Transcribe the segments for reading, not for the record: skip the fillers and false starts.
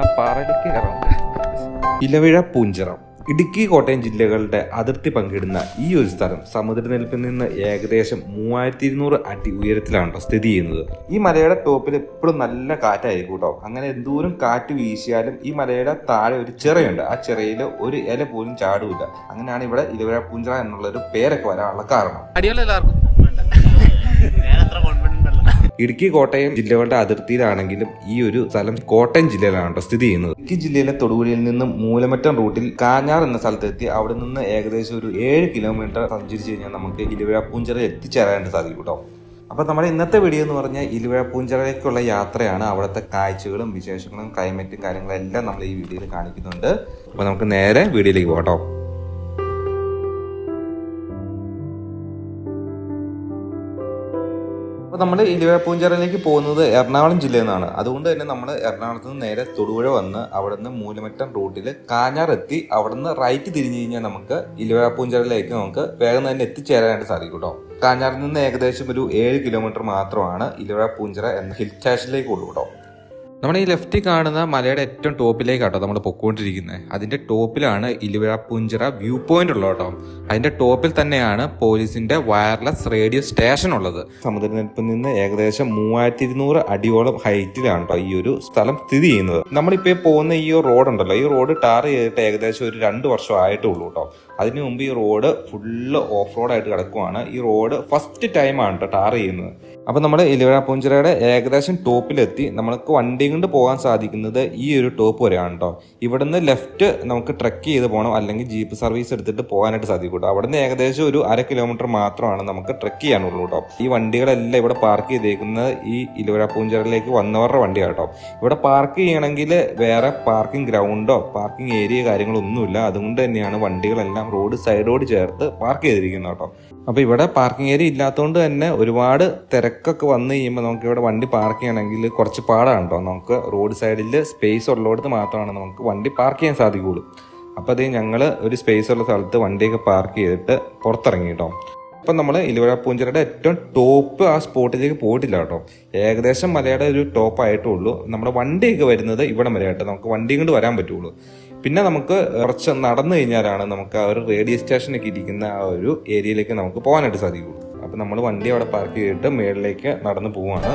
ആ പാറയിലേക്ക് കയറാം. ഇലവിഴ പൂഞ്ചിറ ഇടുക്കി കോട്ടയം ജില്ലകളുടെ അതിർത്തി പങ്കിടുന്ന ഈ ഒരു സ്ഥലം സമുദ്രനിരപ്പിൽ നിന്ന് ഏകദേശം 3200 അടി ഉയരത്തിലാണ് സ്ഥിതി ചെയ്യുന്നത്. ഈ മലയുടെ ടോപ്പിൽ എപ്പോഴും നല്ല കാറ്റായിരിക്കും കേട്ടോ. അങ്ങനെ എന്തോരം കാറ്റ് വീശിയാലും ഈ മലയുടെ താഴെ ഒരു ചിറയുണ്ട്. ആ ചിറയിൽ ഒരു ഇല പോലും ചാടൂല. അങ്ങനെയാണ് ഇവിടെ ഇലവിഴ പൂഞ്ചിറ എന്നുള്ള ഒരു പേരൊക്കെ വരാനുള്ള കാരണം. ഇടുക്കി കോട്ടയം ജില്ലകളുടെ അതിർത്തിയിലാണെങ്കിലും ഈ ഒരു സ്ഥലം കോട്ടയം ജില്ലയിലാണ് സ്ഥിതി ചെയ്യുന്നത്. ഇടുക്കി ജില്ലയിലെ തൊടുപുഴയിൽ നിന്നും മൂലമറ്റം റൂട്ടിൽ കാഞ്ഞാർ എന്ന സ്ഥലത്തെത്തി അവിടെ നിന്ന് ഏകദേശം ഒരു 7 കിലോമീറ്റർ സഞ്ചരിച്ചു കഴിഞ്ഞാൽ നമുക്ക് ഇലവിഴ പൂഞ്ചിറ എത്തിച്ചേരാനായിട്ട് സാധിക്കും കേട്ടോ. അപ്പോൾ നമ്മുടെ ഇന്നത്തെ വീഡിയോ എന്ന് പറഞ്ഞാൽ ഇലവിഴ പൂഞ്ചിറയിലേക്കുള്ള യാത്രയാണ്. അവിടുത്തെ കാഴ്ചകളും വിശേഷങ്ങളും ക്ലൈമറ്റും കാര്യങ്ങളും എല്ലാം നമ്മൾ ഈ വീഡിയോയിൽ കാണിക്കുന്നുണ്ട്. അപ്പോൾ നമുക്ക് നേരെ വീഡിയോയിലേക്ക് പോകാം കേട്ടോ. അപ്പോൾ നമ്മൾ ഇലവിഴ പൂഞ്ചിറയിലേക്ക് പോകുന്നത് എറണാകുളം ജില്ലയിൽ നിന്നാണ്. അതുകൊണ്ട് തന്നെ നമ്മൾ എറണാകുളത്ത് നിന്ന് നേരെ തൊടുപുഴ വന്ന് അവിടെ നിന്ന് മൂലമറ്റം റൂട്ടിൽ കാഞ്ഞാർ എത്തി അവിടെ നിന്ന് റൈറ്റ് തിരിഞ്ഞു കഴിഞ്ഞാൽ നമുക്ക് ഇലവിഴ പൂഞ്ചിറയിലേക്ക് നമുക്ക് വേഗം തന്നെ എത്തിച്ചേരാനായിട്ട് സാധിക്കും കേട്ടോ. കാഞ്ഞാറിൽ നിന്ന് ഏകദേശം ഒരു 7 കിലോമീറ്റർ മാത്രമാണ് ഇലവിഴ പൂഞ്ചിറ എന്ന ഹിൽ സ്റ്റേഷനിലേക്ക് ഉള്ളൂ കേട്ടോ. നമ്മുടെ ഈ ലെഫ്റ്റിൽ കാണുന്ന മലയുടെ ഏറ്റവും ടോപ്പിലേക്കാട്ടോ നമ്മൾ പൊക്കോണ്ടിരിക്കുന്നത്. അതിന്റെ ടോപ്പിലാണ് ഇലവിഴ പൂഞ്ചിറ വ്യൂ പോയിന്റ് ഉള്ളത് കേട്ടോ. അതിന്റെ ടോപ്പിൽ തന്നെയാണ് പോലീസിന്റെ വയർലെസ് റേഡിയോ സ്റ്റേഷൻ ഉള്ളത്. സമുദ്രനിരപ്പിൽ നിന്ന് ഏകദേശം 3200 അടിയോളം ഹൈറ്റിലാണ് കേട്ടോ ഈ ഒരു സ്ഥലം സ്ഥിതി ചെയ്യുന്നത്. നമ്മളിപ്പോൾ പോകുന്ന ഈ റോഡ് ഉണ്ടല്ലോ, ഈ റോഡ് ടാർ ചെയ്തിട്ട് ഏകദേശം ഒരു 2 വർഷം ആയിട്ടേ ഉള്ളൂ കേട്ടോ. അതിനു മുമ്പ് ഈ റോഡ് ഫുള്ള് ഓഫ് റോഡായിട്ട് കിടക്കുവാണ്. ഈ റോഡ് ഫസ്റ്റ് ടൈമാണ് കേട്ടോ ടാർ ചെയ്യുന്നത്. അപ്പം നമ്മൾ ഇലവിഴ പൂഞ്ചിറയുടെ ഏകദേശം ടോപ്പിലെത്തി. നമ്മൾക്ക് വണ്ടി കൊണ്ട് പോകാൻ സാധിക്കുന്നത് ഈ ഒരു ടോപ്പ് വരെയാണ് കേട്ടോ. ഇവിടുന്ന് ലെഫ്റ്റ് നമുക്ക് ട്രക്ക് ചെയ്ത് പോകണം, അല്ലെങ്കിൽ ജീപ്പ് സർവീസ് എടുത്തിട്ട് പോകാനായിട്ട് സാധിക്കും കേട്ടോ. അവിടുന്ന് ഏകദേശം ഒരു 1/2 കിലോമീറ്റർ മാത്രമാണ് നമുക്ക് ട്രക്ക് ചെയ്യാനുള്ളൂ കേട്ടോ. ഈ വണ്ടികളെല്ലാം ഇവിടെ പാർക്ക് ചെയ്തേക്കുന്നത് ഈ ഇലവിഴ പൂഞ്ചിറയിലേക്ക് വന്നവരുടെ വണ്ടിയാണ് കേട്ടോ. ഇവിടെ പാർക്ക് ചെയ്യണമെങ്കിൽ വേറെ പാർക്കിംഗ് ഗ്രൗണ്ടോ പാർക്കിംഗ് ഏരിയ കാര്യങ്ങളൊന്നുമില്ല. അതുകൊണ്ട് തന്നെയാണ് വണ്ടികളെല്ലാം റോഡ് സൈഡോട് ചേർത്ത് പാർക്ക് ചെയ്തിരിക്കുന്നത് കേട്ടോ. അപ്പോൾ ഇവിടെ പാർക്കിംഗ് ഏരിയ ഇല്ലാത്തതുകൊണ്ട് തന്നെ ഒരുപാട് തിരക്കൊക്കെ വന്നു കഴിയുമ്പോൾ നമുക്ക് ഇവിടെ വണ്ടി പാർക്ക് ചെയ്യണമെങ്കിൽ കുറച്ച് പാടാണ് കേട്ടോ. നമുക്ക് റോഡ് സൈഡിൽ സ്പേസ് ഉള്ളിടത്ത് മാത്രമാണ് നമുക്ക് വണ്ടി പാർക്ക് ചെയ്യാൻ സാധിക്കുകയുള്ളൂ. അപ്പോൾ അത് ഞങ്ങൾ ഒരു സ്പേസ് ഉള്ള സ്ഥലത്ത് വണ്ടിയൊക്കെ പാർക്ക് ചെയ്തിട്ട് പുറത്തിറങ്ങി കേട്ടോ. അപ്പം നമ്മൾ ഇലവിഴ പൂഞ്ചിറയുടെ ഏറ്റവും ടോപ്പ് ആ സ്പോട്ടിലേക്ക് പോയിട്ടില്ല കേട്ടോ. ഏകദേശം മലയുടെ ഒരു ടോപ്പ് ആയിട്ടേ ഉള്ളൂ. നമ്മുടെ വണ്ടിയൊക്കെ വരുന്നത് ഇവിടെ വരെ ആയിട്ട് നമുക്ക് വണ്ടിയും കൊണ്ട് വരാൻ പറ്റുള്ളൂ. പിന്നെ നമുക്ക് കുറച്ച് നടന്നു കഴിഞ്ഞാലാണ് നമുക്ക് ആ ഒരു റേഡിയോ സ്റ്റേഷനൊക്കെ ഇരിക്കുന്ന ആ ഒരു ഏരിയയിലേക്ക് നമുക്ക് പോകാനായിട്ട് സാധിക്കുള്ളൂ. അപ്പം നമ്മൾ വണ്ടി അവിടെ പാർക്ക് ചെയ്തിട്ട് മേളിലേക്ക് നടന്നു പോവുകയാണ്.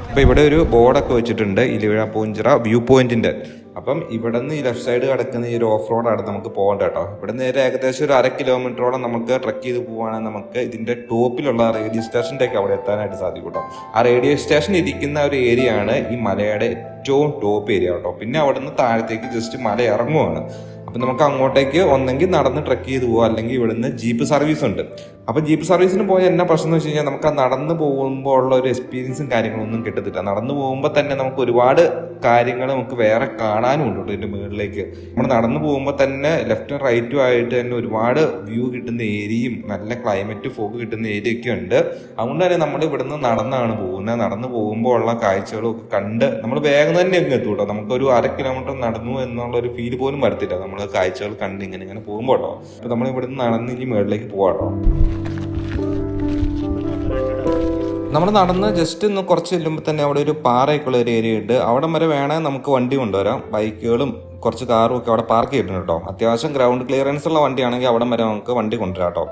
അപ്പം ഇവിടെ ഒരു ബോർഡൊക്കെ വെച്ചിട്ടുണ്ട് ഇലവിഴ പൂഞ്ചിറ വ്യൂ പോയിന്റിന്റെ. അപ്പം ഇവിടെ നിന്ന് ഈ ലെഫ്റ്റ് സൈഡ് കിടക്കുന്ന ഈ ഒരു ഓഫ് റോഡാണ് നമുക്ക് പോകേണ്ടത് കേട്ടോ. ഇവിടെ നേരെ ഏകദേശം ഒരു 1/2 കിലോമീറ്ററോളം നമുക്ക് ട്രക്ക് ചെയ്ത് പോവുകയാണെങ്കിൽ നമുക്ക് ഇതിന്റെ ടോപ്പിലുള്ള റേഡിയോ സ്റ്റേഷൻ്റെ ഒക്കെ അവിടെ എത്താനായിട്ട് സാധിക്കും കേട്ടോ. ആ റേഡിയോ സ്റ്റേഷൻ ഇരിക്കുന്ന ഒരു ഏരിയ ആണ് ഈ മലയുടെ ഏറ്റവും ടോപ്പ് ഏരിയ കേട്ടോ. പിന്നെ അവിടെ നിന്ന് താഴത്തേക്ക് ജസ്റ്റ് മല ഇറങ്ങുവാണ്. അപ്പം നമുക്ക് അങ്ങോട്ടേക്ക് ഒന്നെങ്കിൽ നടന്ന് ട്രക്ക് ചെയ്ത് പോകാം, അല്ലെങ്കിൽ ഇവിടുന്ന് ജീപ്പ് സർവീസ് ഉണ്ട്. അപ്പം ജീപ്പ് സർവീസിന് പോയാൽ എന്നാ പ്രശ്നം എന്ന് വെച്ച് കഴിഞ്ഞാൽ നമുക്ക് ആ നടന്ന് പോകുമ്പോൾ ഉള്ള ഒരു എക്സ്പീരിയൻസും കാര്യങ്ങളൊന്നും കിട്ടത്തില്ല. നടന്നു പോകുമ്പോൾ തന്നെ നമുക്ക് ഒരുപാട് കാര്യങ്ങൾ നമുക്ക് വേറെ കാണാനും ഉണ്ട് കേട്ടോ. ഇതിൻ്റെ മുകളിലേക്ക് നമ്മൾ നടന്നു പോകുമ്പോൾ തന്നെ ലെഫ്റ്റും റൈറ്റും ആയിട്ട് തന്നെ ഒരുപാട് വ്യൂ കിട്ടുന്ന ഏരിയയും നല്ല ക്ലൈമറ്റ് ഫോഗ് കിട്ടുന്ന ഏരിയ ഒക്കെ ഉണ്ട്. അതുകൊണ്ട് തന്നെ നമ്മൾ ഇവിടുന്ന് നടന്നാണ് പോകുന്നത്. നടന്നു പോകുമ്പോൾ ഉള്ള കാഴ്ചകളും ഒക്കെ കണ്ട് നമ്മൾ വേഗം തന്നെ അങ്ങ് എത്തും കേട്ടോ. നമുക്കൊരു 1/2 കിലോമീറ്റർ നടന്നു എന്നുള്ള ഒരു ഫീൽ പോലും വരത്തില്ല നമ്മൾ കാഴ്ചകൾ കണ്ട് ഇങ്ങനെ പോകുമ്പോൾ കേട്ടോ. അപ്പം നമ്മൾ ഇവിടുന്ന് നടന്ന് ഇനി മുകളിലേക്ക് പോകാം കേട്ടോ. നമ്മൾ നടന്ന് ജസ്റ്റ് ഒന്ന് കുറച്ച് ചെല്ലുമ്പോൾ തന്നെ അവിടെ ഒരു പാറയൊക്കെയുള്ള ഒരു ഏരിയ ഉണ്ട്. അവിടെ വരെ വേണേൽ നമുക്ക് വണ്ടി കൊണ്ടുവരാം. ബൈക്കുകളും കുറച്ച് കാറും ഒക്കെ അവിടെ പാർക്ക് ചെയ്തിട്ടുണ്ട് കേട്ടോ. അത്യാവശ്യം ഗ്രൗണ്ട് ക്ലിയറൻസ് ഉള്ള വണ്ടിയാണെങ്കിൽ അവിടെ വരെ നമുക്ക് വണ്ടി കൊണ്ടുവരാം കേട്ടോ.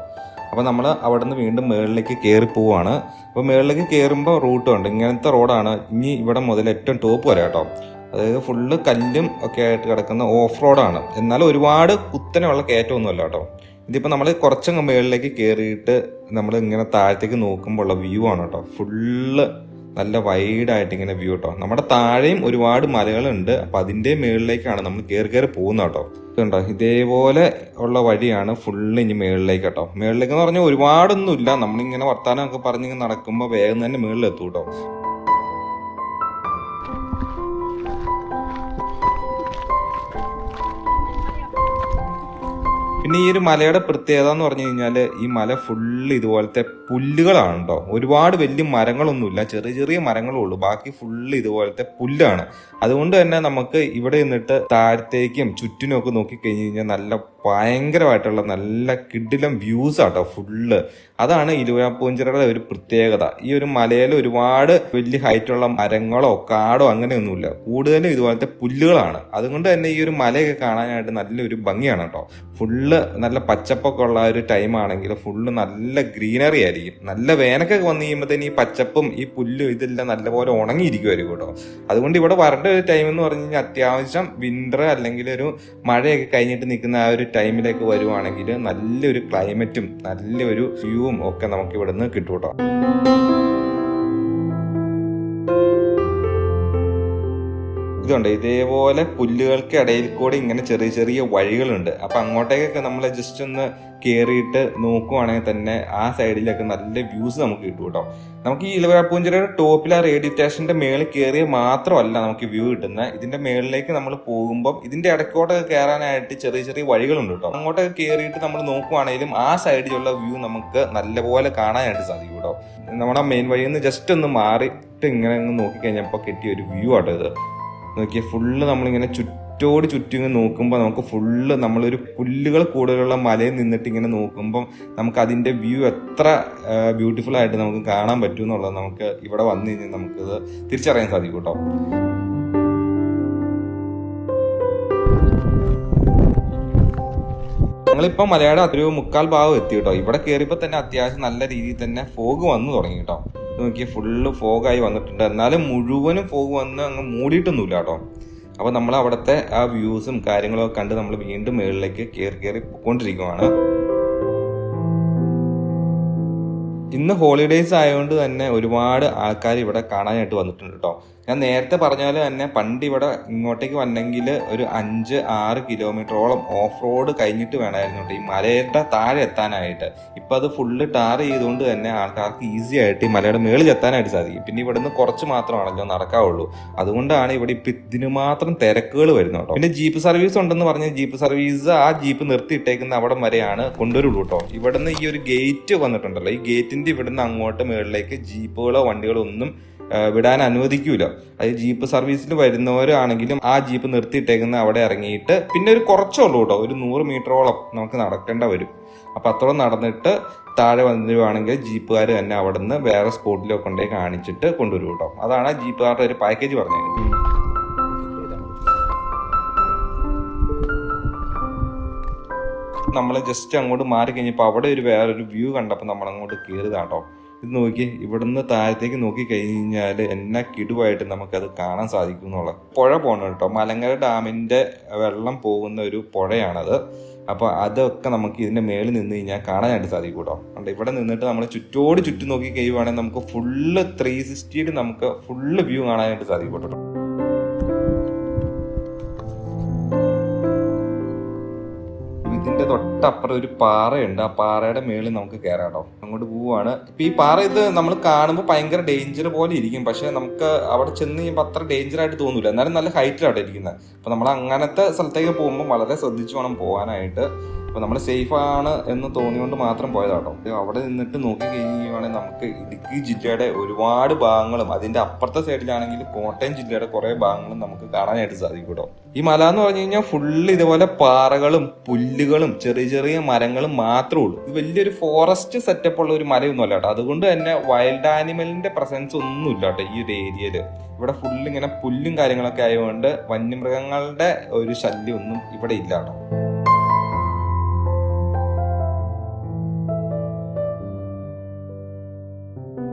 അപ്പോൾ നമ്മൾ അവിടെ നിന്ന് വീണ്ടും മുകളിലേക്ക് കയറി പോവുകയാണ്. അപ്പോൾ മുകളിലേക്ക് കയറുമ്പോൾ റൂട്ട് ഉണ്ട്. ഇങ്ങനത്തെ റോഡാണ് ഇനി ഇവിടെ മുതൽ ഏറ്റവും ടോപ്പ് വരെ കേട്ടോ. അതായത് ഫുള്ള് കല്ലും ഒക്കെ ആയിട്ട് കിടക്കുന്ന ഓഫ് റോഡാണ്. എന്നാലും ഒരുപാട് കുത്തനെയുള്ള കയറ്റമൊന്നുമല്ല കേട്ടോ. ഇതിപ്പോൾ നമ്മൾ കുറച്ചങ്ങ് മുകളിലേക്ക് കയറിയിട്ട് നമ്മൾ ഇങ്ങനെ താഴത്തേക്ക് നോക്കുമ്പോൾ ഉള്ള വ്യൂ ആണ് കേട്ടോ. ഫുള്ള് നല്ല വൈഡായിട്ട് ഇങ്ങനെ വ്യൂ കേട്ടോ. നമ്മുടെ താഴെയും ഒരുപാട് മലകളുണ്ട്. അപ്പം അതിൻ്റെ മുകളിലേക്കാണ് നമ്മൾ കയറി പോകുന്നത് കേട്ടോ. ഇതുണ്ടോ, ഇതേപോലെ ഉള്ള വഴിയാണ് ഫുള്ള് ഇനി മുകളിലേക്ക് കേട്ടോ. മുകളിലേക്ക് എന്ന് പറഞ്ഞാൽ ഒരുപാടൊന്നുമില്ല. നമ്മളിങ്ങനെ വർത്താനമൊക്കെ പറഞ്ഞിങ്ങനെ നടക്കുമ്പോൾ വേഗം തന്നെ മുകളിലെത്തും കേട്ടോ. പിന്നെ ഈ ഒരു മലയുടെ പ്രത്യേകത എന്ന് പറഞ്ഞു കഴിഞ്ഞാൽ ഈ മല ഫുള്ള് ഇതുപോലത്തെ പുല്ലുകളാണ് കേട്ടോ. ഒരുപാട് വലിയ മരങ്ങളൊന്നുമില്ല, ചെറിയ ചെറിയ മരങ്ങളേ ഉള്ളൂ. ബാക്കി ഫുള്ള് ഇതുപോലത്തെ പുല്ലാണ്. അതുകൊണ്ട് തന്നെ നമുക്ക് ഇവിടെ നിന്നിട്ട് താഴത്തേക്കും ചുറ്റിനും ഒക്കെ നോക്കി കഴിഞ്ഞ് കഴിഞ്ഞാൽ നല്ല ഭയങ്കരമായിട്ടുള്ള നല്ല കിടിലം വ്യൂസ് ആട്ടോ ഫുള്ള്. അതാണ് ഇലുവാപ്പൂഞ്ചിറയുടെ ഒരു പ്രത്യേകത. ഈ ഒരു മലയിൽ ഒരുപാട് വലിയ ഹൈറ്റുള്ള മരങ്ങളോ കാടോ അങ്ങനെയൊന്നുമില്ല, കൂടുതലും ഇതുപോലത്തെ പുല്ലുകളാണ്. അതുകൊണ്ട് തന്നെ ഈ ഒരു മലയൊക്കെ കാണാനായിട്ട് നല്ലൊരു ഭംഗിയാണ് കേട്ടോ. ഫുള്ള് നല്ല പച്ചപ്പൊക്കെ ഉള്ള ഒരു ടൈം ആണെങ്കിൽ ഫുള്ള് നല്ല ഗ്രീനറി ആയിരിക്കും. നല്ല വേനൊക്കെ വന്നു കഴിയുമ്പോഴത്തേന് ഈ പച്ചപ്പും ഈ പുല്ലും ഇതെല്ലാം നല്ലപോലെ ഉണങ്ങിയിരിക്കുമായിരിക്കും കേട്ടോ. അതുകൊണ്ട് ഇവിടെ വരേണ്ട ഒരു ടൈം എന്ന് പറഞ്ഞു കഴിഞ്ഞാൽ അത്യാവശ്യം വിന്റർ അല്ലെങ്കിൽ ഒരു മഴയൊക്കെ കഴിഞ്ഞിട്ട് നിൽക്കുന്ന ആ ഒരു ടൈമിലേക്ക് വരുവാണെങ്കിൽ നല്ലൊരു ക്ലൈമറ്റും നല്ലൊരു വ്യൂവും ഒക്കെ നമുക്ക് ഇവിടുന്ന് കിട്ടും കേട്ടോ. ഇതുണ്ട്, ഇതേപോലെ പുല്ലുകൾക്ക് ഇടയിൽ കൂടെ ഇങ്ങനെ ചെറിയ ചെറിയ വഴികളുണ്ട്. അപ്പൊ അങ്ങോട്ടേക്കൊക്കെ നമ്മൾ ജസ്റ്റ് ഒന്ന് കയറിയിട്ട് നോക്കുവാണെങ്കിൽ തന്നെ ആ സൈഡിലൊക്കെ നല്ല വ്യൂസ് നമുക്ക് കിട്ടും കേട്ടോ. നമുക്ക് ഈ ഇലുവാപ്പൂഞ്ചിറയുടെ ടോപ്പിൽ ആ റേഡിയോ സ്റ്റേഷന്റെ മേളിൽ കയറിയ മാത്രമല്ല നമുക്ക് വ്യൂ കിട്ടുന്നത്. ഇതിന്റെ മേളിലേക്ക് നമ്മൾ പോകുമ്പോൾ ഇതിന്റെ ഇടയ്ക്കോട്ടൊക്കെ കയറാനായിട്ട് ചെറിയ ചെറിയ വഴികളുണ്ട് കേട്ടോ. അങ്ങോട്ടൊക്കെ കയറിയിട്ട് നമ്മൾ നോക്കുവാണെങ്കിലും ആ സൈഡിലുള്ള വ്യൂ നമുക്ക് നല്ലപോലെ കാണാനായിട്ട് സാധിക്കും കേട്ടോ. നമ്മുടെ മെയിൻ വഴിയിൽ നിന്ന് ജസ്റ്റ് ഒന്ന് മാറിയിട്ട് ഇങ്ങനെ നോക്കിക്കഴിഞ്ഞപ്പോൾ കിട്ടിയ ഒരു വ്യൂ ആട്ടോ ഇത്. നോക്കിയാൽ ഫുള്ള് നമ്മളിങ്ങനെ ചുറ്റോട് ചുറ്റും നോക്കുമ്പോൾ നമുക്ക് ഫുള്ള് നമ്മളൊരു പുല്ലുകൾ കൂടുതലുള്ള മലയിൽ നിന്നിട്ട് ഇങ്ങനെ നോക്കുമ്പോൾ നമുക്ക് അതിൻ്റെ വ്യൂ എത്ര ബ്യൂട്ടിഫുൾ ആയിട്ട് നമുക്ക് കാണാൻ പറ്റും എന്നുള്ളത് നമുക്ക് ഇവിടെ വന്നു കഴിഞ്ഞാൽ നമുക്കത് തിരിച്ചറിയാൻ സാധിക്കും കേട്ടോ. ഞങ്ങളിപ്പോൾ മലയുടെ ഒരു മുക്കാൽ ഭാഗം എത്തി കേട്ടോ. ഇവിടെ കയറിയപ്പോൾ തന്നെ അത്യാവശ്യം നല്ല രീതിയിൽ തന്നെ ഫോഗ് വന്നു തുടങ്ങി കേട്ടോ. നോക്കിയാൽ ഫുള്ള് ഫോഗായി വന്നിട്ടുണ്ട്. എന്നാലും മുഴുവനും ഫോഗ് വന്ന് അങ്ങ് മൂടിയിട്ടൊന്നുമില്ല കേട്ടോ. അപ്പോൾ നമ്മൾ അവിടുത്തെ ആ വ്യൂസും കാര്യങ്ങളും ഒക്കെ കണ്ട് നമ്മൾ വീണ്ടും മുകളിലേക്ക് കയറി പോയിക്കൊണ്ടിരിക്കുകയാണ്. ഇന്ന് ഹോളിഡേയ്സ് ആയതുകൊണ്ട് തന്നെ ഒരുപാട് ആൾക്കാർ ഇവിടെ കാണാനായിട്ട് വന്നിട്ടുണ്ട് കേട്ടോ. ഞാൻ നേരത്തെ പറഞ്ഞാൽ തന്നെ പണ്ട് ഇവിടെ ഇങ്ങോട്ടേക്ക് വന്നെങ്കിൽ ഒരു 5-6 കിലോമീറ്ററോളം ഓഫ് റോഡ് കഴിഞ്ഞിട്ട് വേണമായിരുന്നു കേട്ടോ ഈ മലയുടെ താഴെ എത്താനായിട്ട്. ഇപ്പം അത് ഫുള്ള് ടാർ ചെയ്തുകൊണ്ട് തന്നെ ആൾക്കാർക്ക് ഈസി ആയിട്ട് ഈ മലയുടെ മേളിൽ എത്താനായിട്ട് സാധിക്കും. പിന്നെ ഇവിടെ നിന്ന് കുറച്ച് മാത്രമാണല്ലോ നടക്കാവുള്ളൂ. അതുകൊണ്ടാണ് ഇവിടെ ഇപ്പം ഇതിന് മാത്രം തിരക്കുകൾ വരുന്നത് കേട്ടോ. പിന്നെ ജീപ്പ് സർവീസ് ഉണ്ടെന്ന് പറഞ്ഞാൽ ജീപ്പ് സർവീസ് ആ ജീപ്പ് നിർത്തിയിട്ടേക്കുന്ന അവിടം വരെയാണ് കൊണ്ടുവരുള്ളൂ കേട്ടോ. ഇവിടെ നിന്ന് ഈ ഒരു ഗേറ്റ് വന്നിട്ടുണ്ടല്ലോ, ഈ ഗേറ്റിന്റെ ഇവിടുന്ന് അങ്ങോട്ട് മുകളിലേക്ക് ജീപ്പുകളോ വണ്ടികളോ ഒന്നും വിടാൻ അനുവദിക്കൂല. അത് ജീപ്പ് സർവീസിൽ വരുന്നവരാണെങ്കിലും ആ ജീപ്പ് നിർത്തിയിട്ടേക്കുന്ന അവിടെ ഇറങ്ങിയിട്ട് പിന്നെ ഒരു കുറച്ചുള്ളൂ കേട്ടോ, ഒരു 100 മീറ്ററോളം നമുക്ക് നടക്കേണ്ട വരും. അപ്പം അത്രയും നടന്നിട്ട് താഴെ വന്നിരുവാണെങ്കിൽ ജീപ്പുകാർ തന്നെ അവിടെ നിന്ന് വേറെ സ്പോട്ടിലൊക്കെ കൊണ്ടുപോയി കാണിച്ചിട്ട് കൊണ്ടുവരും കേട്ടോ. അതാണ് ജീപ്പുകാരുടെ ഒരു പാക്കേജ് പറഞ്ഞത്. നമ്മൾ ജസ്റ്റ് അങ്ങോട്ട് മാറി കഴിഞ്ഞപ്പോൾ അവിടെ ഒരു വേറൊരു വ്യൂ കണ്ടപ്പോൾ നമ്മൾ അങ്ങോട്ട് കയറിയതാട്ടോ. ഇത് നോക്കി, ഇവിടുന്ന് താഴത്തേക്ക് നോക്കി കഴിഞ്ഞാൽ എന്നാ കിടുവായിട്ട് നമുക്കത് കാണാൻ സാധിക്കും എന്നുള്ളത്. പുഴ പോകണം കേട്ടോ, മലങ്കര ഡാമിൻ്റെ വെള്ളം പോകുന്ന ഒരു പുഴയാണത്. അപ്പോൾ അതൊക്കെ നമുക്ക് ഇതിൻ്റെ മേളിൽ നിന്ന് കഴിഞ്ഞാൽ കാണാനായിട്ട് സാധിക്കും കേട്ടോ. അതുകൊണ്ട് ഇവിടെ നിന്നിട്ട് നമ്മൾ ചുറ്റോട് ചുറ്റും നോക്കി കഴിയുവാണെങ്കിൽ നമുക്ക് ഫുള്ള് 360 നമുക്ക് ഫുള്ള് വ്യൂ കാണാനായിട്ട് സാധിക്കും കേട്ടോ. ഇതിന്റെ തൊട്ടപ്പുറം ഒരു പാറയുണ്ട്, ആ പാറയുടെ മേളിൽ നമുക്ക് കയറാം കേട്ടോ. അങ്ങോട്ട് പോവാണ്. ഇപ്പൊ ഈ പാറ ഇത് നമ്മൾ കാണുമ്പോൾ ഭയങ്കര ഡേഞ്ചർ പോലെ ഇരിക്കും, പക്ഷെ നമുക്ക് അവിടെ ചെന്ന് കഴിയുമ്പോൾ അത്ര ഡേഞ്ചർ ആയിട്ട് തോന്നൂല. എന്നാലും നല്ല ഹൈറ്റിലാണ് ഇരിക്കുന്നത്. അപ്പൊ നമ്മൾ അങ്ങനത്തെ സ്ഥലത്തേക്ക് പോകുമ്പോൾ വളരെ ശ്രദ്ധിച്ചു വേണം പോകാനായിട്ട്. അപ്പൊ നമ്മൾ സേഫ് ആണ് എന്ന് തോന്നിയോണ്ട് മാത്രം പോയതാട്ടോ. അവിടെ നിന്നിട്ട് നോക്കി കഴിയുവാണെങ്കിൽ നമുക്ക് ഇടുക്കി ജില്ലയുടെ ഒരുപാട് ഭാഗങ്ങളും അതിന്റെ അപ്പുറത്തെ സൈഡിലാണെങ്കിൽ കോട്ടയം ജില്ലയുടെ കുറെ ഭാഗങ്ങളും നമുക്ക് കാണാനായിട്ട് സാധിക്കും കേട്ടോ. ഈ മല എന്ന് പറഞ്ഞു കഴിഞ്ഞാൽ ഫുള്ള് ഇതുപോലെ പാറകളും പുല്ലുകളും ചെറിയ ചെറിയ മരങ്ങളും മാത്രമേ ഉള്ളൂ. ഇത് വലിയൊരു ഫോറസ്റ്റ് സെറ്റപ്പ് ഉള്ള ഒരു മലയൊന്നും അല്ല കേട്ടോ. അതുകൊണ്ട് തന്നെ വൈൽഡ് ആനിമലിന്റെ പ്രസൻസ് ഒന്നും ഇല്ല കേട്ടോ ഈ ഒരു ഏരിയയിൽ. ഇവിടെ ഫുള്ള് ഇങ്ങനെ പുല്ലും കാര്യങ്ങളൊക്കെ ആയതുകൊണ്ട് വന്യമൃഗങ്ങളുടെ ഒരു ശല്യം ഒന്നും ഇവിടെ ഇല്ല കേട്ടോ.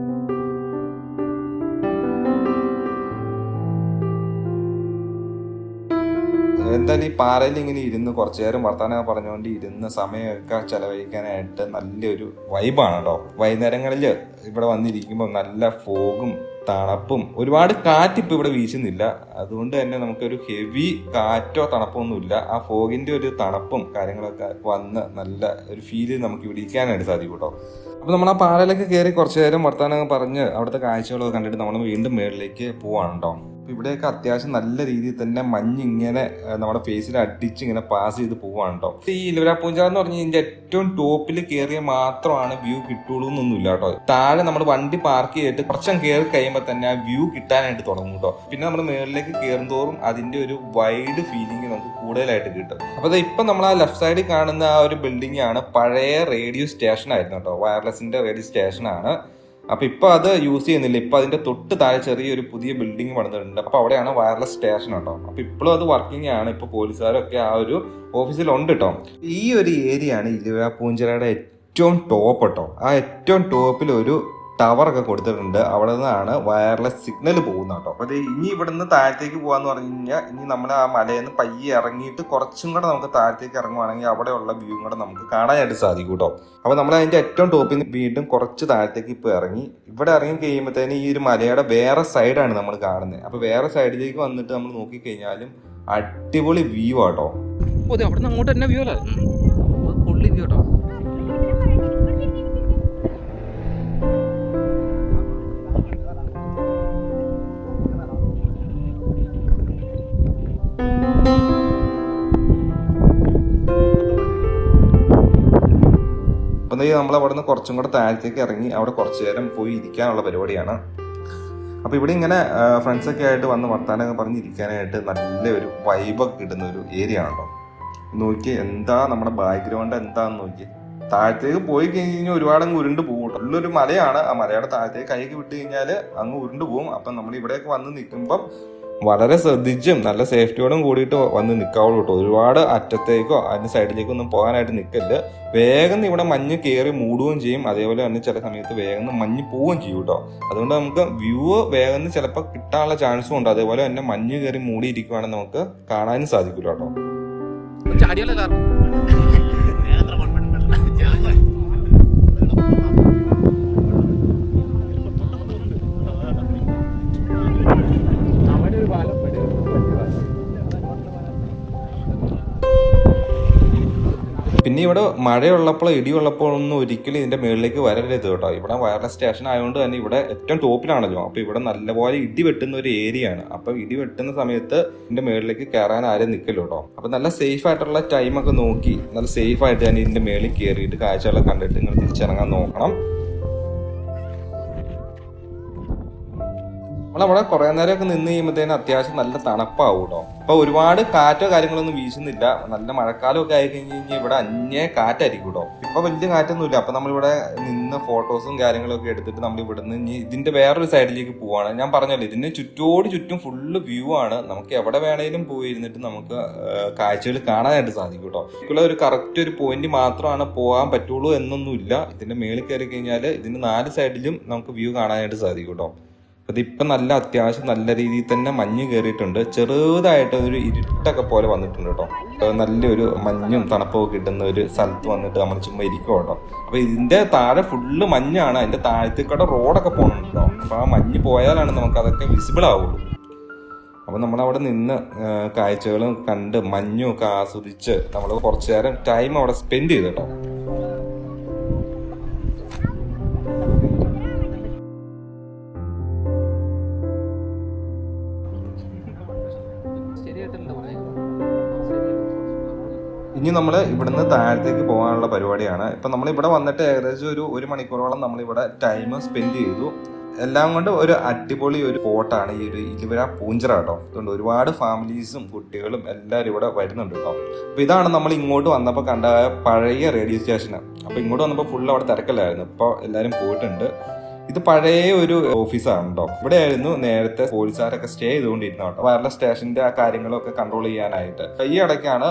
എന്തായാലും ഈ പാറയിൽ ഇങ്ങനെ ഇരുന്ന് കുറച്ചു നേരം വർത്തമാനം പറഞ്ഞുകൊണ്ട് ഇരുന്ന സമയമൊക്കെ ചെലവഴിക്കാനായിട്ട് നല്ലൊരു വൈബാണ് കേട്ടോ. വൈകുന്നേരങ്ങളിൽ ഇവിടെ വന്നിരിക്കുമ്പോൾ നല്ല ഫോഗും തണുപ്പും ഒരുപാട് കാറ്റിപ്പോൾ ഇവിടെ വീശുന്നില്ല. അതുകൊണ്ട് തന്നെ നമുക്കൊരു ഹെവി കാറ്റോ തണുപ്പോ ഒന്നുമില്ല. ആ ഫോഗിന്റെ ഒരു തണുപ്പും കാര്യങ്ങളൊക്കെ വന്ന് നല്ല ഒരു ഫീല് നമുക്ക് ഇവിടെ ഇരിക്കാനായിട്ട് സാധിക്കും കേട്ടോ. അപ്പോൾ നമ്മൾ ആ പാറയിലൊക്കെ കയറി കുറച്ചു നേരം വർത്തമാനം പറഞ്ഞ് അവിടുത്തെ കാഴ്ചകളൊക്കെ കണ്ടിട്ട് നമ്മൾ വീണ്ടും മേളിലേക്ക് പോവാണ് കേട്ടോ. ഇവിടെയൊക്കെ അത്യാവശ്യം നല്ല രീതിയിൽ തന്നെ മഞ്ഞ് ഇങ്ങനെ നമ്മുടെ ഫേസിൽ അടിച്ച് ഇങ്ങനെ പാസ് ചെയ്ത് പോവാണ് കേട്ടോ. ഈ ഇലവര പൂഞ്ചാർ എന്ന് പറഞ്ഞാൽ ഇതിന്റെ ഏറ്റവും ടോപ്പിൽ കയറിയ മാത്രമാണ് വ്യൂ കിട്ടുള്ളൂ എന്നൊന്നുമില്ല കേട്ടോ. താഴെ നമ്മൾ വണ്ടി പാർക്ക് ചെയ്തിട്ട് കുറച്ചും കയറി കഴിയുമ്പോൾ തന്നെ ആ വ്യൂ കിട്ടാനായിട്ട് തുടങ്ങും കേട്ടോ. പിന്നെ നമ്മൾ മുകളിലേക്ക് കയറുന്തോറും അതിന്റെ ഒരു വൈഡ് ഫീലിംഗ് നമുക്ക് കൂടുതലായിട്ട് കിട്ടും. അപ്പോൾ ഇപ്പൊ നമ്മൾ ആ ലെഫ്റ്റ് സൈഡിൽ കാണുന്ന ആ ഒരു ബിൽഡിംഗ് ആണ് പഴയ റേഡിയോ സ്റ്റേഷൻ ആയിരുന്നു കേട്ടോ. വയർലെസിന്റെ റേഡിയോ സ്റ്റേഷനാണ്. അപ്പൊ ഇപ്പൊ അത് യൂസ് ചെയ്യുന്നില്ല. ഇപ്പൊ അതിന്റെ തൊട്ട് താഴെ ചെറിയൊരു പുതിയ ബിൽഡിംഗ് പണിതിട്ടുണ്ട്. അപ്പൊ അവിടെയാണ് വയർലെസ് സ്റ്റേഷൻ കേട്ടോ. അപ്പൊ ഇപ്പോഴും അത് വർക്കിംഗ് ആണ്. ഇപ്പൊ പോലീസുകാരൊക്കെ ആ ഒരു ഓഫീസിലുണ്ട് കേട്ടോ. ഈ ഒരു ഏരിയ ആണ് ഇലവര പൂഞ്ചിറയുടെ ഏറ്റവും ടോപ്പ് കേട്ടോ. ആ ഏറ്റവും ടോപ്പിൽ ഒരു ടവറൊക്കെ കൊടുത്തിട്ടുണ്ട്. അവിടെ നിന്നാണ് വയർലെസ് സിഗ്നൽ പോകുന്നത് കേട്ടോ. അപ്പൊ ഇനി ഇവിടുന്ന് താഴത്തേക്ക് പോകാന്ന് പറഞ്ഞു കഴിഞ്ഞാൽ ഇനി നമ്മൾ ആ മലയിൽ നിന്ന് പയ്യെ ഇറങ്ങിയിട്ട് കുറച്ചും കൂടെ നമുക്ക് താഴത്തേക്ക് ഇറങ്ങുവാണെങ്കിൽ അവിടെയുള്ള വ്യൂ കൂടെ നമുക്ക് കാണാനായിട്ട് സാധിക്കും കേട്ടോ. അപ്പൊ നമ്മൾ അതിന്റെ ഏറ്റവും ടോപ്പിൽ നിന്ന് വീണ്ടും കുറച്ച് താഴത്തേക്ക് ഇപ്പൊ ഇറങ്ങി. ഇവിടെ ഇറങ്ങി കഴിയുമ്പോഴത്തേന് ഈ ഒരു മലയുടെ വേറെ സൈഡാണ് നമ്മൾ കാണുന്നത്. അപ്പൊ വേറെ സൈഡിലേക്ക് വന്നിട്ട് നമ്മൾ നോക്കിക്കഴിഞ്ഞാലും അടിപൊളി വ്യൂ ആട്ടോ. അവിടെ നിന്ന് അങ്ങോട്ട് തന്നെ വ്യൂ അല്ലേ, പൊള്ളി വ്യൂ കേട്ടോ. നമ്മൾ അവിടെ നിന്ന് കുറച്ചും കൂടെ താഴത്തേക്ക് ഇറങ്ങി അവിടെ കുറച്ചു നേരം പോയി ഇരിക്കാനുള്ള പരിപാടിയാണ്. അപ്പോൾ ഇവിടെ ഇങ്ങനെ ഫ്രണ്ട്സൊക്കെ ആയിട്ട് വന്ന് വർത്താനൊക്കെ പറഞ്ഞിരിക്കാനായിട്ട് നല്ലൊരു വൈബൊക്കെ കിട്ടുന്ന ഒരു ഏരിയ ആണല്ലോ. നോക്കി എന്താ നമ്മുടെ ബാക്ക്ഗ്രൗണ്ട് എന്താന്ന് നോക്കി. താഴത്തേക്ക് പോയി കഴിഞ്ഞാൽ ഒരുപാട് അങ്ങ് ഉരുണ്ട് പോകും. ഉള്ളൊരു മലയാണ്. ആ മലയുടെ താഴത്തേക്ക് കൈക്ക് വിട്ട് കഴിഞ്ഞാൽ അങ്ങ് ഉരുണ്ട് പോകും. അപ്പം നമ്മൾ ഇവിടെയൊക്കെ വന്ന് നിൽക്കുമ്പം വളരെ ശ്രദ്ധിച്ചും നല്ല സേഫ്റ്റിയോടും കൂടിയിട്ട് വന്ന് നിൽക്കാവുള്ളൂ കേട്ടോ. ഒരുപാട് അറ്റത്തേക്കോ അതിന് സൈഡിലേക്കോ ഒന്നും പോകാനായിട്ട് നിൽക്കരുത്. വേഗം ഇവിടെ മഞ്ഞ് കയറി മൂടുകയും ചെയ്യും. അതേപോലെ തന്നെ ചില സമയത്ത് വേഗം മഞ്ഞ് പോവുകയും ചെയ്യും കേട്ടോ. അതുകൊണ്ട് നമുക്ക് വ്യൂ വേഗം ചിലപ്പോൾ കിട്ടാനുള്ള ചാൻസും ഉണ്ട്. അതേപോലെ തന്നെ മഞ്ഞ് കയറി മൂടിയിരിക്കുവാണെങ്കിൽ നമുക്ക് കാണാനും സാധിക്കില്ല കേട്ടോ. പിന്നെ ഇവിടെ മഴയുള്ളപ്പോൾ ഇടിയുള്ളപ്പോഴൊന്നും ഒരിക്കലും ഇതിന്റെ മുകളിലേക്ക് വരരുത് കേട്ടോ. ഇവിടെ വയർലെസ് സ്റ്റേഷൻ ആയതുകൊണ്ട് തന്നെ ഇവിടെ ഏറ്റവും ടോപ്പിലാണല്ലോ. അപ്പൊ ഇവിടെ നല്ലപോലെ ഇടി വെട്ടുന്ന ഒരു ഏരിയ ആണ്. അപ്പൊ ഇടി വെട്ടുന്ന സമയത്ത് ഇതിന്റെ മുകളിലേക്ക് കയറാൻ ആരും നിൽക്കല്ലോ കേട്ടോ. അപ്പൊ നല്ല സേഫ് ആയിട്ടുള്ള ടൈമൊക്കെ നോക്കി നല്ല സേഫ് ആയിട്ട് തന്നെ ഇതിന്റെ മുകളിൽ കയറിയിട്ട് കാഴ്ചകളൊക്കെ കണ്ടിട്ട് നിങ്ങൾ തിരിച്ചിറങ്ങാൻ നോക്കണം. നമ്മളവിടെ കുറെ നേരമൊക്കെ നിന്ന് കഴിയുമ്പോഴത്തേനും അത്യാവശ്യം നല്ല തണുപ്പാവും കേട്ടോ. അപ്പൊ ഒരുപാട് കാറ്റോ കാര്യങ്ങളൊന്നും വീശുന്നില്ല. നല്ല മഴക്കാലമൊക്കെ ആയി കഴിഞ്ഞ് കഴിഞ്ഞാൽ ഇവിടെ അന്യ കാറ്റായിരിക്കും കേട്ടോ. ഇപ്പൊ വലിയ കാറ്റൊന്നുമില്ല. അപ്പൊ നമ്മളിവിടെ നിന്ന് ഫോട്ടോസും കാര്യങ്ങളൊക്കെ എടുത്തിട്ട് നമ്മൾ ഇവിടുന്ന് ഇനി ഇതിന്റെ വേറൊരു സൈഡിലേക്ക് പോവാണ്. ഞാൻ പറഞ്ഞല്ലോ ഇതിന് ചുറ്റും ഫുള്ള് വ്യൂ ആണ്. നമുക്ക് എവിടെ വേണേലും പോയിരുന്നിട്ട് നമുക്ക് കാഴ്ചകൾ കാണാനായിട്ട് സാധിക്കും കേട്ടോ. ഇതിലുള്ള ഒരു കറക്റ്റ് ഒരു പോയിന്റ് മാത്രമാണ് പോകാൻ പറ്റുള്ളൂ എന്നൊന്നുമില്ല. ഇതിന്റെ മേളിൽ കയറി കഴിഞ്ഞാൽ ഇതിന്റെ 4 സൈഡിലും നമുക്ക് വ്യൂ കാണാനായിട്ട് സാധിക്കും കേട്ടോ. അതിപ്പം നല്ല അത്യാവശ്യം നല്ല രീതിയിൽ തന്നെ മഞ്ഞ് കയറിയിട്ടുണ്ട്. ചെറുതായിട്ട് ഒരു ഇരുട്ടൊക്കെ പോലെ വന്നിട്ടുണ്ട് കേട്ടോ. നല്ലൊരു മഞ്ഞും തണുപ്പൊക്കെ കിട്ടുന്ന ഒരു സ്ഥലത്ത് വന്നിട്ട് നമ്മൾ ചുമ്മാ ഇരിക്കും കേട്ടോ. അപ്പൊ ഇതിന്റെ താഴെ ഫുള്ള് മഞ്ഞാണ്. അതിന്റെ താഴത്തേക്കൂടെ റോഡൊക്കെ പോകുന്നുണ്ട് കേട്ടോ. അപ്പൊ ആ മഞ്ഞ് പോയാലാണ് നമുക്ക് അതൊക്കെ വിസിബിൾ ആവുള്ളൂ. അപ്പൊ നമ്മളവിടെ നിന്ന് കാഴ്ചകളും കണ്ട് മഞ്ഞും ഒക്കെ ആസ്വദിച്ച് നമ്മൾ കുറച്ചു നേരം ടൈം അവിടെ സ്പെൻഡ് ചെയ്തു കേട്ടോ. ഇനി നമ്മൾ ഇവിടുന്ന് താഴത്തേക്ക് പോകാനുള്ള പരിപാടിയാണ്. ഇപ്പം നമ്മൾ ഇവിടെ വന്നിട്ട് ഏകദേശം ഒരു മണിക്കൂറോളം നമ്മളിവിടെ ടൈം സ്പെൻഡ് ചെയ്തു. എല്ലാം കൊണ്ട് ഒരു അടിപൊളി ഒരു സ്പോട്ടാണ് ഈ ഒരു ഇലവര പൂഞ്ചിറ കേട്ടോ. അതുകൊണ്ട് ഒരുപാട് ഫാമിലീസും കുട്ടികളും എല്ലാവരും ഇവിടെ വരുന്നുണ്ട് കേട്ടോ. അപ്പോൾ ഇതാണ് നമ്മൾ ഇങ്ങോട്ട് വന്നപ്പോൾ കണ്ട പഴയ റേഡിയോ സ്റ്റേഷൻ. അപ്പോൾ ഇങ്ങോട്ട് വന്നപ്പോൾ ഫുൾ അവിടെ തിരക്കല്ലായിരുന്നു. ഇപ്പോൾ എല്ലാവരും പോയിട്ടുണ്ട്. ഇത് പഴയ ഒരു ഓഫീസാണ് കേട്ടോ. ഇവിടെ ആയിരുന്നു നേരത്തെ പോലീസുകാരൊക്കെ സ്റ്റേ ചെയ്തുകൊണ്ടിരുന്ന കേട്ടോ. വയർലെസ് സ്റ്റേഷന്റെ ആ കാര്യങ്ങളൊക്കെ കൺട്രോൾ ചെയ്യാനായിട്ട് ഈ ഇടയ്ക്കാണ്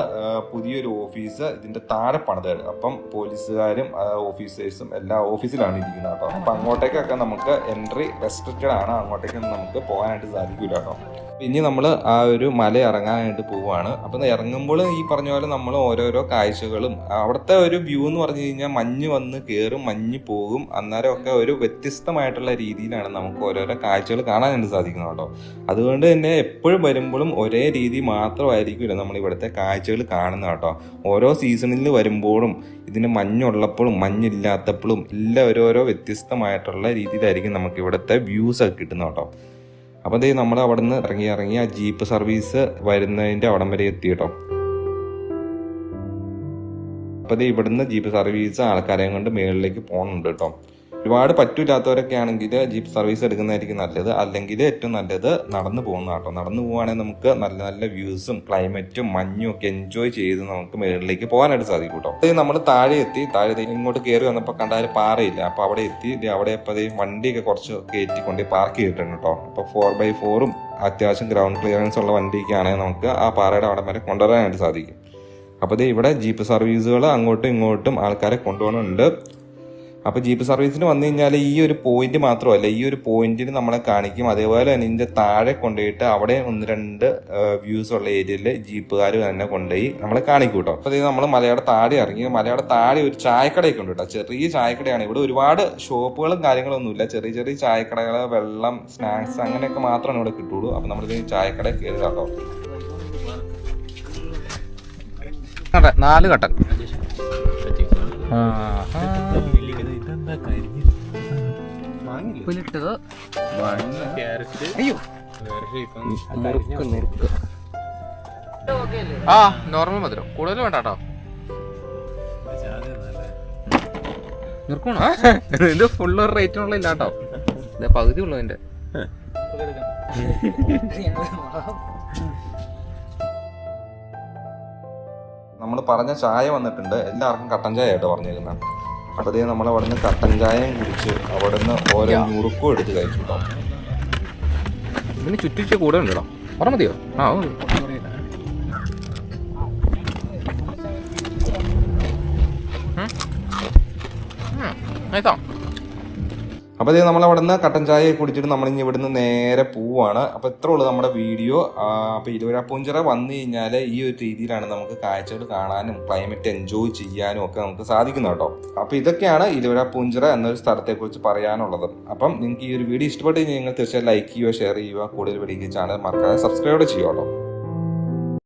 പുതിയൊരു ഓഫീസ് ഇതിന്റെ താഴെ പണിത്. അപ്പം പോലീസുകാരും ഓഫീസേഴ്സും എല്ലാ ഓഫീസിലാണ് ഇരിക്കുന്നത് കേട്ടോ. അപ്പൊ അങ്ങോട്ടേക്കൊക്കെ നമുക്ക് എൻട്രി റെസ്ട്രിക്റ്റഡ് ആണ്. അങ്ങോട്ടേക്കൊന്നും നമുക്ക് പോകാനായിട്ട് സാധിക്കില്ല കേട്ടോ. ഇനി നമ്മൾ ആ ഒരു മല ഇറങ്ങാനായിട്ട് പോവുകയാണ്. അപ്പം ഇറങ്ങുമ്പോൾ ഈ പറഞ്ഞ പോലെ നമ്മൾ ഓരോരോ കാഴ്ചകളും അവിടുത്തെ ഒരു വ്യൂ എന്ന് പറഞ്ഞു കഴിഞ്ഞാൽ മഞ്ഞ് വന്ന് കയറും, മഞ്ഞ് പോകും. അന്നേരമൊക്കെ ഒരു വ്യത്യസ്തമായിട്ടുള്ള രീതിയിലാണ് നമുക്ക് ഓരോരോ കാഴ്ചകൾ കാണാനായിട്ട് സാധിക്കുന്നത് കേട്ടോ. അതുകൊണ്ട് തന്നെ എപ്പോഴും വരുമ്പോഴും ഒരേ രീതി മാത്രമായിരിക്കില്ല നമ്മൾ ഇവിടുത്തെ കാഴ്ചകൾ കാണുന്നത് കേട്ടോ. ഓരോ സീസണിൽ വരുമ്പോഴും ഇതിന് മഞ്ഞുള്ളപ്പോഴും മഞ്ഞില്ലാത്തപ്പോഴും എല്ലാം ഓരോരോ വ്യത്യസ്തമായിട്ടുള്ള രീതിയിലായിരിക്കും നമുക്ക് ഇവിടുത്തെ വ്യൂസ് ഒക്കെ കിട്ടുന്നത് കേട്ടോ. അപ്പോൾ അതേ നമ്മൾ അവിടെ നിന്ന് ഇറങ്ങി ആ ജീപ്പ് സർവീസ് വരുന്നതിൻ്റെ അവിടം വരെ എത്തി കേട്ടോ. അപ്പോൾ അത് ഇവിടുന്ന് ജീപ്പ് സർവീസ് ആൾക്കാരെയും കൊണ്ട് മുകളിലേക്ക് പോകുന്നുണ്ട് കേട്ടോ. ഒരുപാട് പറ്റില്ലാത്തവരൊക്കെ ആണെങ്കിൽ ജീപ്പ് സർവീസ് എടുക്കുന്നതായിരിക്കും നല്ലത്, അല്ലെങ്കിൽ ഏറ്റവും നല്ലത് നടന്നു പോകുന്ന കേട്ടോ. നടന്നു പോവുകയാണെങ്കിൽ നമുക്ക് നല്ല നല്ല വ്യൂസും ക്ലൈമറ്റും മഞ്ഞും ഒക്കെ എൻജോയ് ചെയ്ത് നമുക്ക് മുകളിലേക്ക് പോകാനായിട്ട് സാധിക്കും കേട്ടോ. അത് നമ്മൾ താഴെ എത്തി ഇങ്ങോട്ട് കയറി വന്നപ്പോൾ കണ്ടാൽ പാറയില്ല. അപ്പോൾ അവിടെ എത്തി അവിടെ ഇപ്പോൾ വണ്ടിയൊക്കെ കുറച്ച് കയറ്റിക്കൊണ്ട് പാർക്ക് ചെയ്തിട്ടുണ്ട് കേട്ടോ. അപ്പോൾ 4x4 അത്യാവശ്യം ഗ്രൗണ്ട് ക്ലിയറൻസ് ഉള്ള വണ്ടിയൊക്കെ ആണെങ്കിൽ നമുക്ക് ആ പാറയുടെ അവിടെ വരെ കൊണ്ടുവരാനായിട്ട് സാധിക്കും. അപ്പോൾ ഇവിടെ ജീപ്പ് സർവീസുകൾ അങ്ങോട്ടും ഇങ്ങോട്ടും ആൾക്കാരെ കൊണ്ടുപോകുന്നുണ്ട്. അപ്പോൾ ജീപ്പ് സർവീസിന് വന്നു കഴിഞ്ഞാൽ ഈ ഒരു പോയിന്റ് മാത്രമല്ല, ഈ ഒരു പോയിന്റിൽ നമ്മളെ കാണിക്കും. അതേപോലെ തന്നെ ഇതിൻ്റെ താഴെ കൊണ്ടുപോയിട്ട് അവിടെ 1-2 വ്യൂസ് ഉള്ള ഏരിയയിൽ ജീപ്പുകാർ തന്നെ കൊണ്ടുപോയി നമ്മളെ കാണിക്കും കേട്ടോ. അപ്പോൾ നമ്മൾ മലയുടെ താഴെ ഇറങ്ങി. മലയുടെ താഴെ ഒരു ചായക്കടയൊക്കെ ഉണ്ട് കേട്ടോ. ചെറിയ ചായക്കടയാണ്. ഇവിടെ ഒരുപാട് ഷോപ്പുകളും കാര്യങ്ങളൊന്നുമില്ല. ചെറിയ ചെറിയ ചായക്കടകൾ, വെള്ളം, സ്നാക്സ് അങ്ങനെയൊക്കെ മാത്രമാണ് ഇവിടെ കിട്ടുള്ളൂ. അപ്പോൾ നമ്മളിത് ചായക്കട കയറി കേട്ടോ. 4 കട്ടൻ. ഉപ്പിലിട്ടത്, അയ്യോ നുറുക്ക്. ആ നോർമൽ മധുരം, കൂടുതൽ വേണ്ട കേട്ടോ. നുറുക്കണോ? ഇത് ഫുള്ള് റേറ്റിനുള്ള ഇല്ല കേട്ടോ. പകുതി ഉള്ളു അതിന്റെ. നമ്മൾ പറഞ്ഞ ചായ വന്നിട്ടുണ്ട്. എല്ലാവർക്കും കട്ടൻ ചായ ആയിട്ട് പറഞ്ഞിരുന്നത്. അപ്പോൾ അതേ നമ്മൾ അവിടെ നിന്ന് കട്ടൻ ചായയും കുടിച്ച് അവിടെ നിന്ന് ഓരോ നുറുക്കും എടുത്ത് കഴിച്ചു കേട്ടോ. ഇതിന് ചുറ്റിച്ച് കൂടെ ഉണ്ടോ? പറഞ്ഞ മതിയോ? ആ നൈസാ. അപ്പോൾ അതേ നമ്മൾ അവിടെ നിന്ന് കട്ടൻ ചായ കുടിച്ചിട്ട് നമ്മളിനി ഇവിടുന്ന് നേരെ പോവാണ്. അപ്പോൾ ഇത്ര ഉള്ളൂ നമ്മുടെ വീഡിയോ. അപ്പോൾ ഇലുവരാപ്പൂഞ്ചിറ വന്നു കഴിഞ്ഞാൽ ഈ ഒരു രീതിയിലാണ് നമുക്ക് കാഴ്ചകൾ കാണാനും ക്ലൈമറ്റ് എൻജോയ് ചെയ്യാനും ഒക്കെ നമുക്ക് സാധിക്കുന്നു കേട്ടോ. അപ്പോൾ ഇതൊക്കെയാണ് ഇലുവരാപ്പൂഞ്ചിറ എന്നൊരു സ്ഥലത്തെക്കുറിച്ച് പറയാനുള്ളത്. അപ്പം നിങ്ങൾക്ക് ഈ ഒരു വീഡിയോ ഇഷ്ടപ്പെട്ട് കഴിഞ്ഞാൽ നിങ്ങൾ തീർച്ചയായും ലൈക്ക് ചെയ്യുക, ഷെയർ ചെയ്യുക, കൂടുതൽ വീഡിയോക്ക് ചാനൽ മറക്കാതെ സബ്സ്ക്രൈബ് ചെയ്യുക കേട്ടോ.